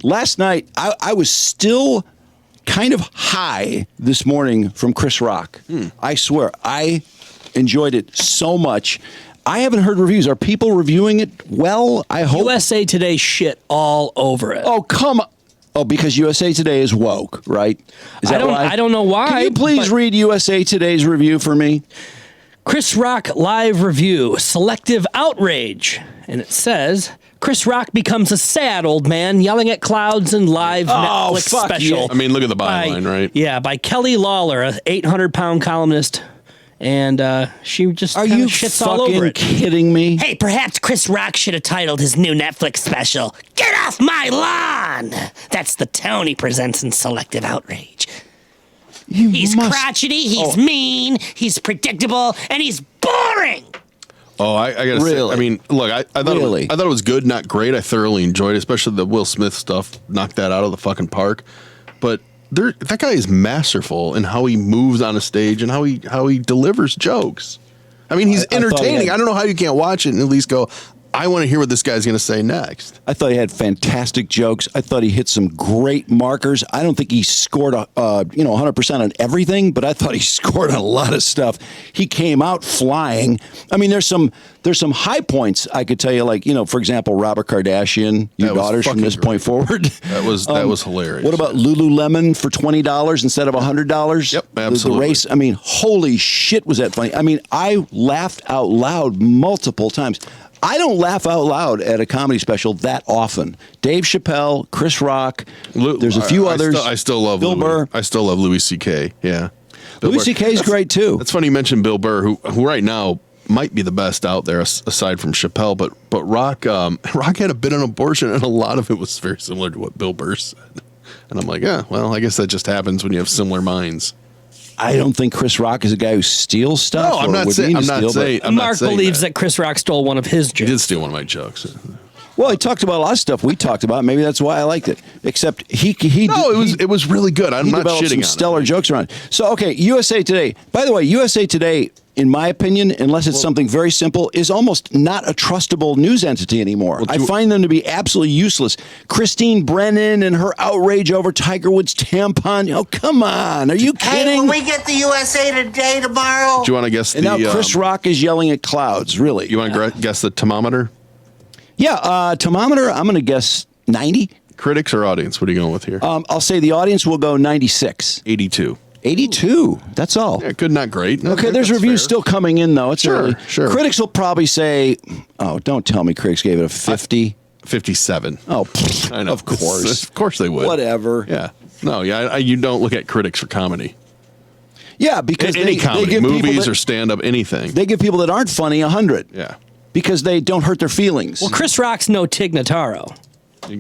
last night, I was still kind of high this morning from Chris Rock. I swear, I enjoyed it so much. I haven't heard reviews. Are people reviewing it well? I hope. USA Today shit all over it. Oh, come on. Oh, because USA Today is woke, right? Is that why? I don't know why. Can you please read USA Today's review for me? Chris Rock live review, Selective Outrage. And it says, Chris Rock becomes a sad old man yelling at clouds in live Netflix special. Yeah. I mean, look at the byline, right? Yeah, by Kelly Lawler, an 800-pound columnist. And she just Are you shits all over it. kidding me? Hey, perhaps Chris Rock should have titled his new Netflix special, Get Off My Lawn! That's the tone he presents in Selective Outrage. He's crotchety, he's mean, he's predictable, and he's boring! Oh, I gotta say, I mean, look, I thought I thought it was good, not great. I thoroughly enjoyed it, especially the Will Smith stuff. Knocked that out of the fucking park. But that guy is masterful in how he moves on a stage and how he delivers jokes. I mean, he's entertaining. I don't know how you can't watch it and at least go, I want to hear what this guy's going to say next. I thought he had fantastic jokes. I thought he hit some great markers. I don't think he scored 100% on everything, but I thought he scored on a lot of stuff. He came out flying. I mean, there's some high points I could tell you, like, for example, Robert Kardashian, your daughters from this point forward. That was hilarious. What about Lululemon for $20 instead of $100? Yep, absolutely. The race. I mean, holy shit, was that funny? I mean, I laughed out loud multiple times. I don't laugh out loud at a comedy special that often. Dave Chappelle, Chris Rock, there's a few others. I still love Bill Burr. I still love Louis C.K., yeah. Louis C.K. is great, too. That's funny you mentioned Bill Burr, who right now might be the best out there aside from Chappelle, but Rock had a bit on abortion, and a lot of it was very similar to what Bill Burr said. And I'm like, yeah, well, I guess that just happens when you have similar minds. I don't think Chris Rock is a guy who steals stuff. No, I'm not saying. Mark believes that Chris Rock stole one of his jokes. He did steal one of my jokes. Well, he talked about a lot of stuff we talked about. Maybe that's why I liked it. Except it was really good. I'm not shitting on it. Stellar jokes around. So, okay, USA Today. By the way, USA Today, in my opinion, unless it's something very simple, is almost not a trustable news entity anymore. I find them to be absolutely useless. Christine Brennan and her outrage over Tiger Woods' tampon. Oh, come on. Are you kidding? Hey, when we get the USA Today tomorrow. Do you want to guess and now Chris Rock is yelling at clouds, really. You want to guess the thermometer? Yeah, thermometer, I'm going to guess 90. Critics or audience? What are you going with here? I'll say the audience will go 96. 82. 82. That's all. Yeah, good, not great. Okay, there's reviews still coming in, though. It's early. Sure. Critics will probably say, oh, don't tell me critics gave it a 50. 57. Oh, I know. Of course. Of course they would. Whatever. Yeah. No, you don't look at critics for comedy. Yeah, because any comedy, they give movies or stand-up, anything. They give people that aren't funny 100. Yeah. Because they don't hurt their feelings. Well, Chris Rock's no Tig Notaro.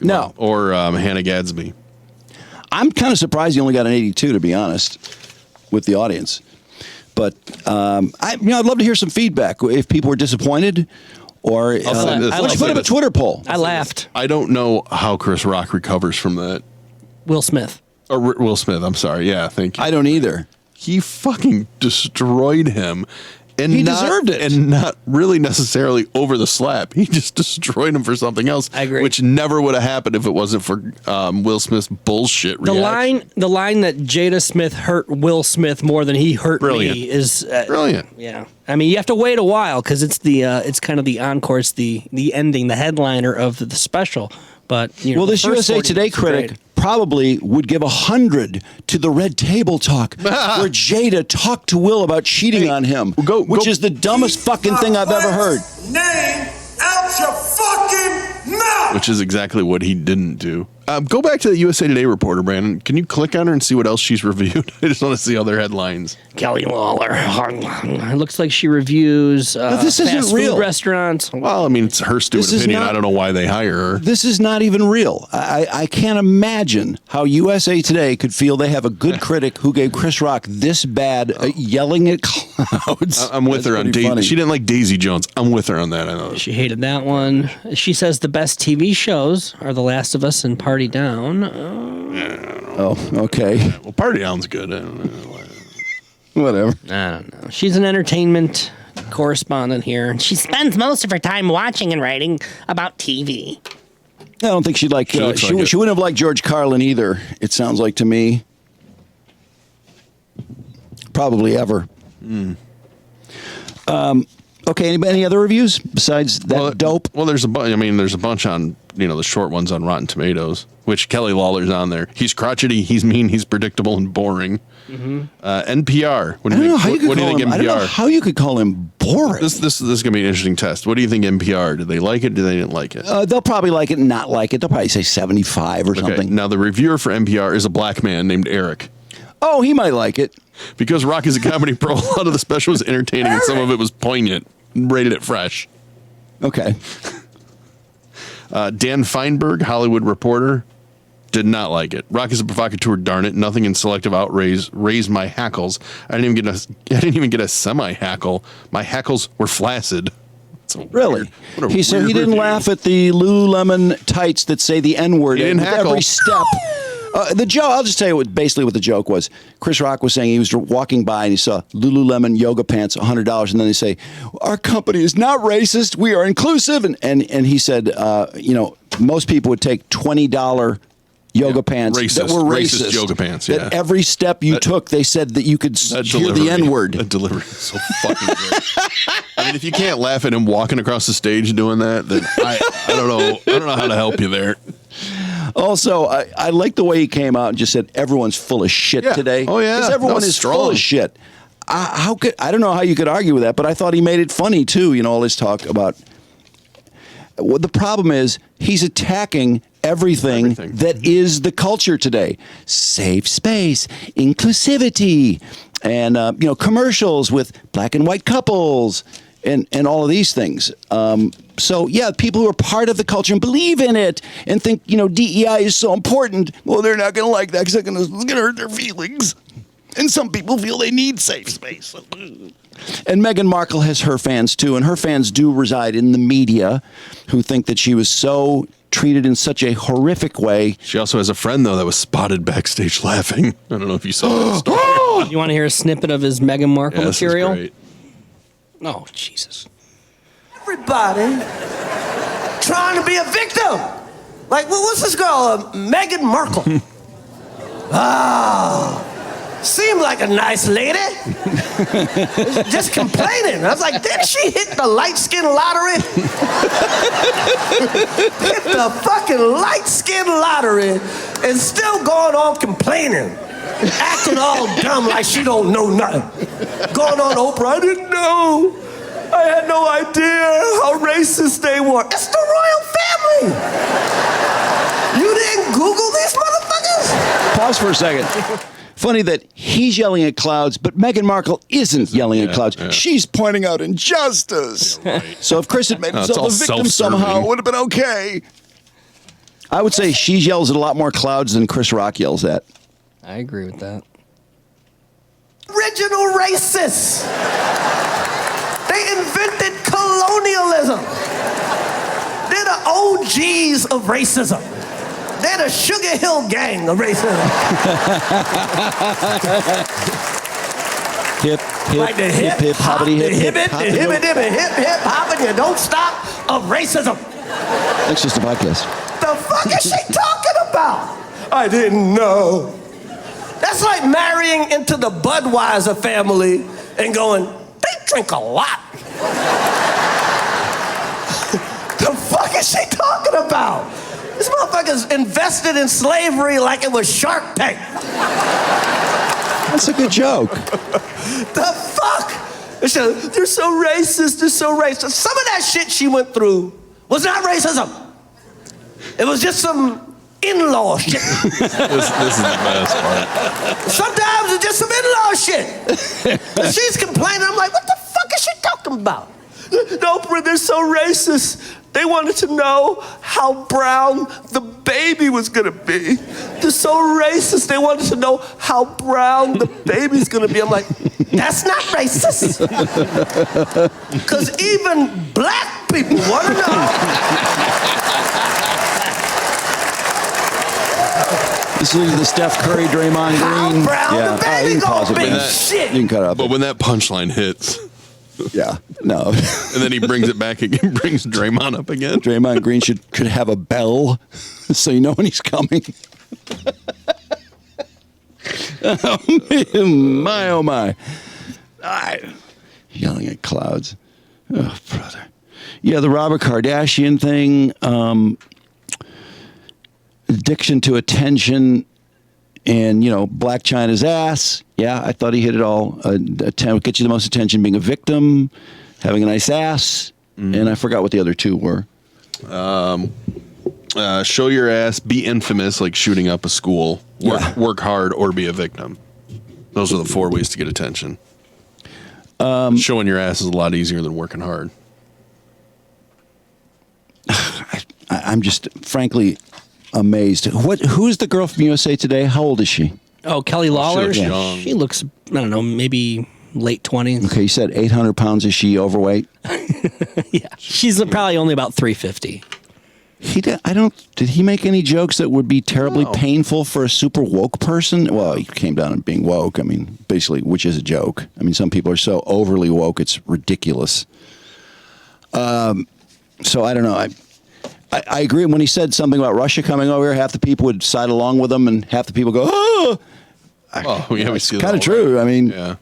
No. Or Hannah Gadsby. I'm kind of surprised he only got an 82, to be honest, with the audience. But I'd love to hear some feedback if people were disappointed. Or let's put up a Twitter poll. I laughed. I don't know how Chris Rock recovers from that. Will Smith. Or Will Smith, I'm sorry. Yeah, thank you. I don't either. He fucking destroyed him. And he deserved it. And not really necessarily over the slap. He just destroyed him for something else. I agree. Which never would have happened if it wasn't for Will Smith's bullshit reaction. The line that Jada Smith hurt Will Smith more than he hurt me is... brilliant. Yeah. I mean, you have to wait a while because it's it's kind of the encore, it's the ending, the headliner of the special. But this USA Today critic probably would give 100 to the Red Table Talk, where Jada talked to Will about cheating on him, which is the dumbest fucking thing I've ever heard. Name out your fucking mouth! Which is exactly what he didn't do. Go back to the USA Today reporter, Brandon. Can you click on her and see what else she's reviewed? I just want to see other headlines. Kelly Lawler. It looks like she reviews this isn't fast real. food restaurants. Well, I mean, it's her stupid opinion. I don't know why they hire her. This is not even real. I can't imagine how USA Today could feel they have a good critic who gave Chris Rock this bad yelling at clouds. I'm with her on Daisy. She didn't like Daisy Jones. I'm with her on that. I know. She hated that one. She says the best TV shows are The Last of Us and Party Down. Okay. Well, Party Down's good. I don't know. Whatever. I don't know. She's an entertainment correspondent here. She spends most of her time watching and writing about TV. I don't think she'd like. She wouldn't have liked George Carlin either. It sounds like to me. Probably ever. Okay. Any other reviews besides that dope? Well, there's a bunch. I mean, there's a bunch on the short ones on Rotten Tomatoes, which Kelly Lawler's on there. He's crotchety. He's mean. He's predictable and boring. NPR. What do you think NPR? I don't know how you could call him boring. This is gonna be an interesting test. What do you think NPR? Did they like it? Did they didn't like it? They'll probably like it and not like it. They'll probably say 75 or something. Now the reviewer for NPR is a black man named Eric. Oh, he might like it. Because Rock is a comedy pro, a lot of the special was entertaining and some of it was poignant. Rated it fresh. Okay. Dan Feinberg, Hollywood Reporter, did not like it. Rock is a provocateur, darn it. Nothing in Selective Outrage raised my hackles. I didn't even get a semi-hackle. My hackles were flaccid. Really? He said he didn't laugh at the Lululemon tights that say the N-word in every step. The joke, I'll just tell you basically what the joke was. Chris Rock was saying he was walking by and he saw Lululemon yoga pants, $100, and then they say, "Our company is not racist. We are inclusive." And he said, most people would take $20 yoga pants that were racist yoga pants. Yeah. That every step you took, they said that you could hear the N-word. That delivery is so fucking good. I mean, if you can't laugh at him walking across the stage doing that, then I don't know. I don't know how to help you there. Also, I like the way he came out and just said everyone's full of shit today. Oh yeah, because everyone is full of shit. I don't know how you could argue with that, but I thought he made it funny too. All this talk about. Well, the problem is he's attacking everything that is the culture today: safe space, inclusivity, and commercials with black and white couples, and all of these things. So yeah, people who are part of the culture and believe in it and think DEI is so important. Well, they're not going to like that because it's going to hurt their feelings. And some people feel they need safe space. And Meghan Markle has her fans too, and her fans do reside in the media, who think that she was so treated in such a horrific way. She also has a friend though that was spotted backstage laughing. I don't know if you saw that story. You want to hear a snippet of his Meghan Markle material? This is great. Oh, Jesus. Everybody trying to be a victim. Like, what's this girl, Meghan Markle? Seemed like a nice lady. Just complaining. I was like, did she hit the light skin lottery? Hit the fucking light skin lottery and still going on complaining. Acting all dumb like she don't know nothing. Going on Oprah, I didn't know. I had no idea how racist they were. It's the royal family. You didn't Google these motherfuckers? Pause for a second. Funny that he's yelling at clouds, but Meghan Markle isn't yelling at clouds. Yeah. She's pointing out injustice. Yeah, right. So if Chris had made himself a victim somehow, it would have been okay. I would say she yells at a lot more clouds than Chris Rock yells at. I agree with that. Original racists. They invented colonialism. They're the OGs of racism. They're the Sugar Hill Gang of racism. Hip, like the hip, hoppity, hip, hip, hopping, you don't stop of racism. That's just a podcast. The fuck is she talking about? I didn't know. That's like marrying into the Budweiser family and going, they drink a lot. The fuck is she talking about? This motherfucker's invested in slavery like it was Shark Tank. That's a good joke. The fuck? They're so racist, they're so racist. Some of that shit she went through was not racism. It was just some in-law shit. This is the best part. Sometimes it's just some in-law shit. And she's complaining, I'm like, what the fuck is she talking about? No, they're so racist. They wanted to know how brown the baby was gonna be. They're so racist. They wanted to know how brown the baby's gonna be. I'm like, that's not racist. Because even black people want to know. This is the Steph Curry, Draymond Green. How brown the baby gonna be? You can cut it off. But when that punchline hits, Yeah, no. And then he brings it back again, brings Draymond up again. Draymond Green could have a bell so you know when he's coming. Oh my. Yelling at clouds. Oh, brother. Yeah, the Robert Kardashian thing, addiction to attention, and, Black China's ass. Yeah, I thought he hit it all. Get you the most attention, being a victim, having a nice ass, and I forgot what the other two were. Show your ass, be infamous, like shooting up a school, work hard, or be a victim. Those are the 4 ways to get attention. Showing your ass is a lot easier than working hard. I'm just, frankly, amazed. Who's the girl from USA Today? How old is she? Oh, Kelly Lawler. She looks, I don't know, maybe late 20s. Okay, you said 800 pounds. Is she overweight? Yeah, she's probably only about 350. Did he make any jokes that would be terribly painful for a super woke person? Well, he came down on being woke. I mean, basically, which is a joke. I mean, some people are so overly woke, it's ridiculous. So I don't know. I agree. When he said something about Russia coming over here, half the people would side along with him, and half the people go, "Oh, we see that. Kind of true." Right. I mean, yeah.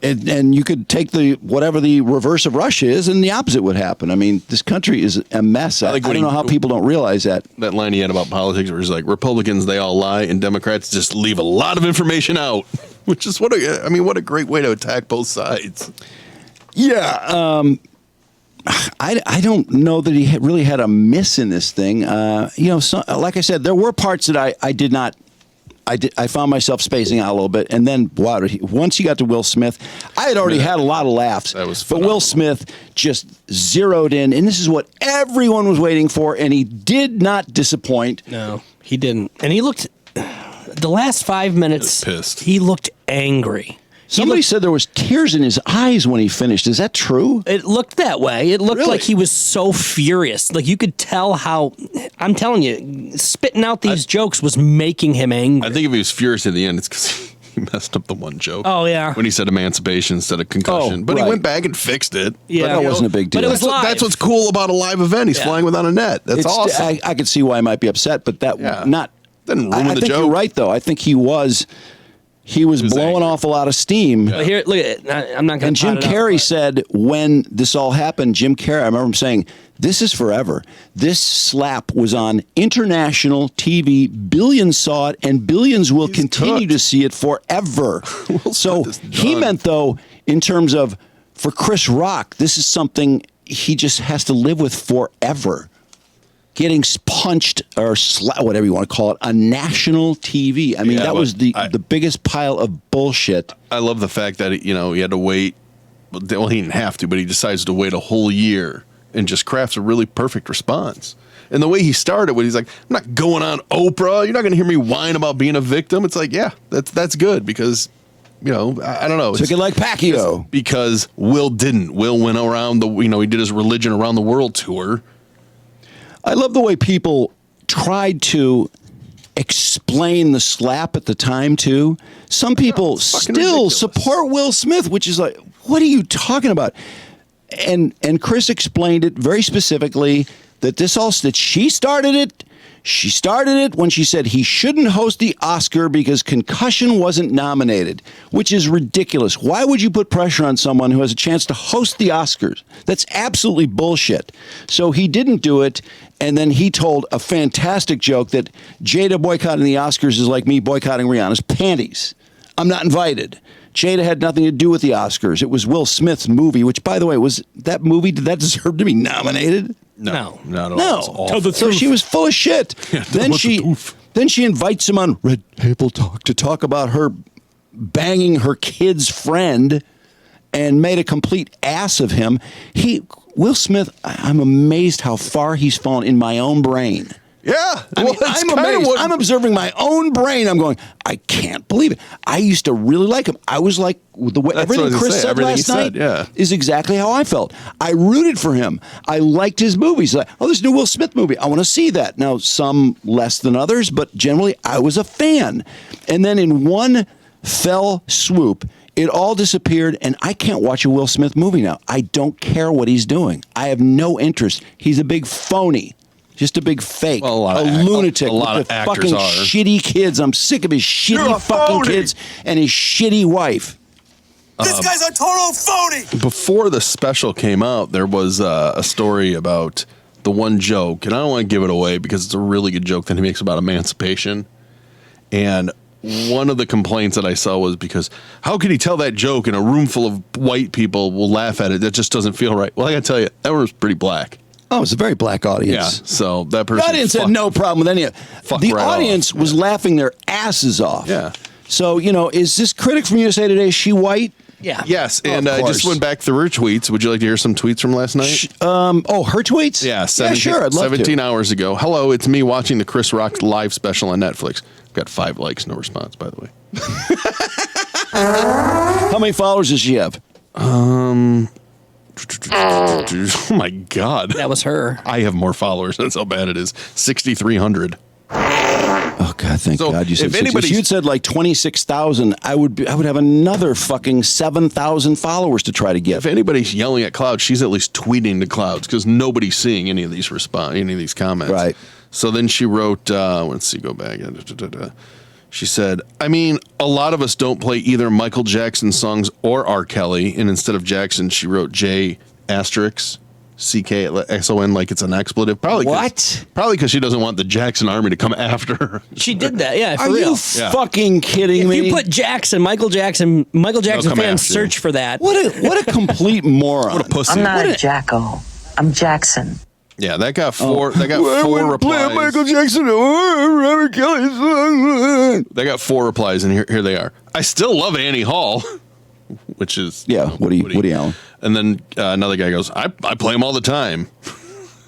And you could take whatever the reverse of Russia is, and the opposite would happen. I mean, this country is a mess. I don't know how people don't realize that. That line he had about politics, where he's like, Republicans, they all lie, and Democrats just leave a lot of information out, which is what a great way to attack both sides. Yeah. I don't know that he really had a miss in this thing. Like I said, there were parts that I did not. I found myself spacing out a little bit, and then once he got to Will Smith, I had already had a lot of laughs. That was phenomenal. But Will Smith just zeroed in, and this is what everyone was waiting for, and he did not disappoint. No, he didn't, and he looked. The last 5 minutes, pissed. He looked angry. Somebody said there was tears in his eyes when he finished. Is that true? It looked that way. It looked like he was so furious. Like you could tell how, I'm telling you, spitting out these jokes was making him angry. I think if he was furious at the end, it's because he messed up the one joke. Oh, yeah. When he said emancipation instead of concussion. But he went back and fixed it. Yeah. That wasn't a big deal. But it was live. That's what's cool about a live event. He's flying without a net. That's awesome. I could see why he might be upset, but that not. Didn't ruin I the think joke. you're right, though. I think he was blowing angry. off a lot of steam. But here, look at it. I'm not going to. And Jim Carrey said when this all happened, I remember him saying, "This is forever. This slap was on international TV. Billions saw it, and billions will continue to see it forever." So he meant, though, in terms of for Chris Rock, this is something he just has to live with forever. Getting punched or whatever you want to call it, on national TV. I mean, that was the biggest pile of bullshit. I love the fact that he had to wait. Well, he didn't have to, but he decides to wait a whole year and just crafts a really perfect response. And the way he started, when he's like, "I'm not going on Oprah. You're not going to hear me whine about being a victim." It's like, yeah, that's good because, I don't know. Took it like Pacquiao. Because Will didn't. Will went around he did his religion around the world tour. I love the way people tried to explain the slap at the time, too. Some people still ridiculous. support Will Smith, which is like, what are you talking about? And Chris explained it very specifically that she started it. She started it when she said he shouldn't host the Oscar because Concussion wasn't nominated, which is ridiculous. Why would you put pressure on someone who has a chance to host the Oscars? That's absolutely bullshit. So he didn't do it, and then he told a fantastic joke that Jada boycotting the Oscars is like me boycotting Rihanna's panties. I'm not invited. Jada had nothing to do with the Oscars. It was Will Smith's movie, which, by the way, did that deserve to be nominated? No, not at all. No. It's awful. So she was full of shit. Then she invites him on Red Table Talk to talk about her banging her kid's friend and made a complete ass of him. Will Smith, I'm amazed how far he's fallen in my own brain. Yeah. I'm amazed. I'm observing my own brain. I'm going, I can't believe it. I used to really like him. I was like, everything Chris said last night is exactly how I felt. I rooted for him. I liked his movies. Like, this new Will Smith movie. I want to see that. Now, some less than others, but generally I was a fan. And then in one fell swoop, It all disappeared, and I can't watch a Will Smith movie now. I don't care what he's doing. I have no interest. He's a big phony. Just a big fake. Well, a lunatic. a lot with of the actors fucking are. shitty kids. I'm sick of his shitty fucking kids and his shitty wife. This guy's a total phony. Before the special came out, there was a story about the one joke, and I don't want to give it away because it's a really good joke that he makes about emancipation. And one of the complaints that I saw was because how could he tell that joke and a room full of white people will laugh at it? That just doesn't feel right. Well, I got to tell you, that one was pretty black. Oh, it's a very black audience. Yeah, so that person. The audience had no problem with any of it. The audience was laughing their asses off. Yeah. So, is this critic from USA Today, is she white? Yeah. Yes, and I just went back through her tweets. Would you like to hear some tweets from last night? Her tweets? Yeah, sure, I'd love 17 to. hours ago. Hello, it's me watching the Chris Rock live special on Netflix. Got 5 likes, no response, by the way. How many followers does she have? Oh my God. That was her. I have more followers. That's how bad it is. 6,300. Oh God! Thank God you said. If 60. anybody, if you'd said like 26,000, I would have another fucking 7,000 followers to try to get. if anybody's yelling at Clouds, she's at least tweeting to Clouds because nobody's seeing any of these comments. Right. So then she wrote. Let's see. Go back. She said, "I mean, a lot of us don't play either Michael Jackson songs or R. Kelly, and instead of Jackson, she wrote J asterisk." CKSON like it's an expletive. Probably because she doesn't want the Jackson Army to come after her. She did that, yeah, for Are real. you fucking kidding me? If you put Michael Jackson fans search for that. What a complete moron. What a pussy. I'm not a jacko. I'm Jackson. Yeah, that got four. That got 4 replies. Michael Jackson or Robert Kelly song. They got 4 replies, and here they are. I still love Annie Hall, which is Woody Allen. And then another guy goes, I play them all the time.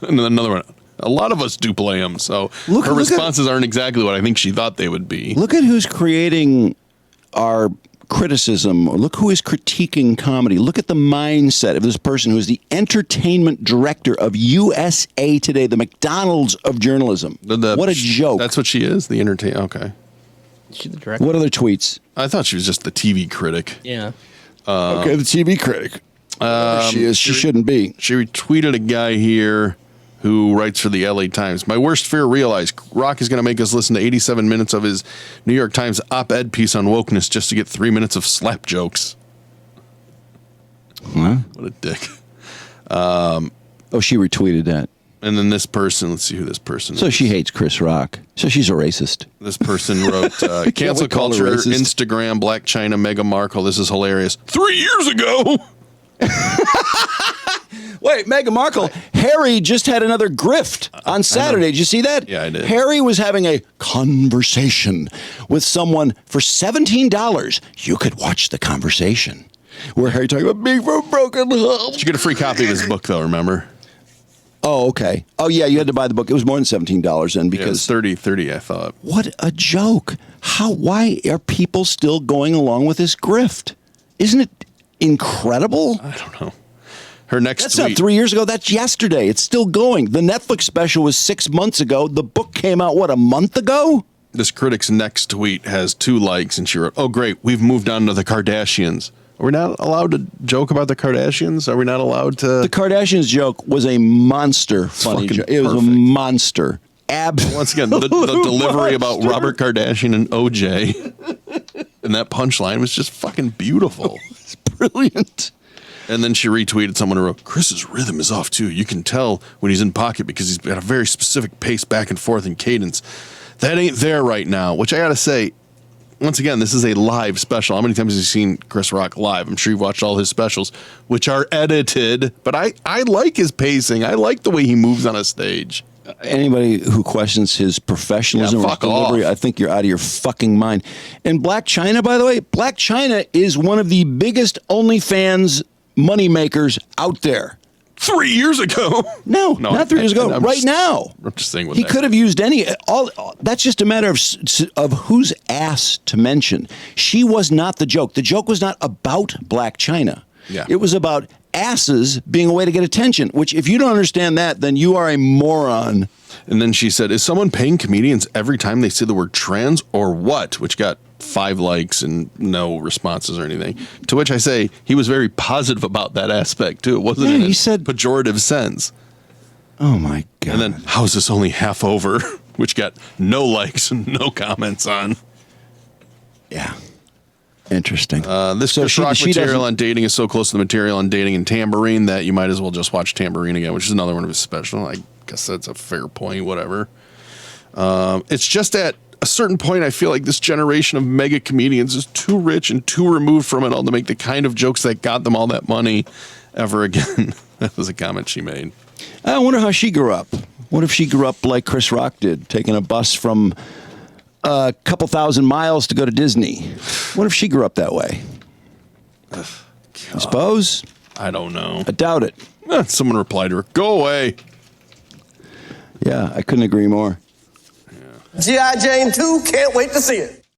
And then another one, a lot of us do play them. So her responses aren't exactly what I think she thought they would be. Look at who's creating our criticism. Look who is critiquing comedy. Look at the mindset of this person who is the entertainment director of USA Today, the McDonald's of journalism. What a joke. That's what she is, the entertainment. Okay. She's the director. What other tweets? I thought she was just the TV critic. Yeah. Okay, the TV critic. She is. She shouldn't be. She retweeted a guy here who writes for the LA Times. My worst fear realized Rock is going to make us listen to 87 minutes of his New York Times op-ed piece on wokeness just to get 3 minutes of slap jokes. Huh? What a dick. She retweeted that. And then this person, let's see who this person is. So she hates Chris Rock. So she's a racist. This person wrote, cancel culture, Instagram, Black China, Meghan Markle. This is hilarious. 3 years ago. Wait, Meghan Markle. Harry just had another grift on Saturday. Did you see that? Yeah, I did. Harry was having a conversation with someone for $17. You could watch the conversation where Harry talking about being from a broken home. Did you get a free copy of his book, though, remember? Oh, okay. Oh, yeah, you had to buy the book. It was more than $17 then because... Yeah, it was $30, I thought. What a joke. Why are people still going along with this grift? Isn't it incredible? I don't know. Her next That's tweet. not 3 years ago. That's yesterday. It's still going. The Netflix special was 6 months ago. The book came out, a month ago? This critic's next tweet has 2 likes, and she wrote, oh, great, we've moved on to the Kardashians. Are we not allowed to joke about the Kardashians? Are we not allowed to? The Kardashians joke was a monster funny joke. It was a monster. Once again, the delivery about Robert Kardashian and OJ and that punchline was just fucking beautiful. It's brilliant. And then she retweeted someone who wrote, Chris's rhythm is off too. You can tell when he's in pocket because he's got a very specific pace back and forth and cadence. That ain't there right now, which I got to say, once again, this is a live special. How many times have you seen Chris Rock live? I'm sure you've watched all his specials, which are edited. But I like his pacing. I like the way he moves on a stage. Anybody who questions his professionalism or his delivery, I think you're out of your fucking mind. And Black China, by the way, Black China is one of the biggest OnlyFans money makers out there. 3 years ago. No, not 3 years ago. Right now. I'm just saying. He could have used any. That's just a matter of whose ass to mention. She was not the joke. The joke was not about Black China. Yeah. It was about asses being a way to get attention, which if you don't understand that, then you are a moron. And then she said, is someone paying comedians every time they say the word trans or what? Which got 5 likes and no responses or anything. To which I say, he was very positive about that aspect too. It wasn't in he a said pejorative sense. Oh my God. And then, how is this only half over? Which got no likes and no comments on. Yeah. Interesting. This Chris Rock material on dating is so close to the material on dating and Tambourine that you might as well just watch Tambourine again, which is another one of his special. I guess that's a fair point, whatever. It's just at a certain point, I feel like this generation of mega comedians is too rich and too removed from it all to make the kind of jokes that got them all that money ever again. That was a comment she made. I wonder how she grew up. What if she grew up like Chris Rock did, taking a bus from a couple thousand miles to go to Disney? What if she grew up that way? I suppose. I don't know. I doubt it. Someone replied to her, go away. Yeah, I couldn't agree more. G.I. Jane 2, can't wait to see it.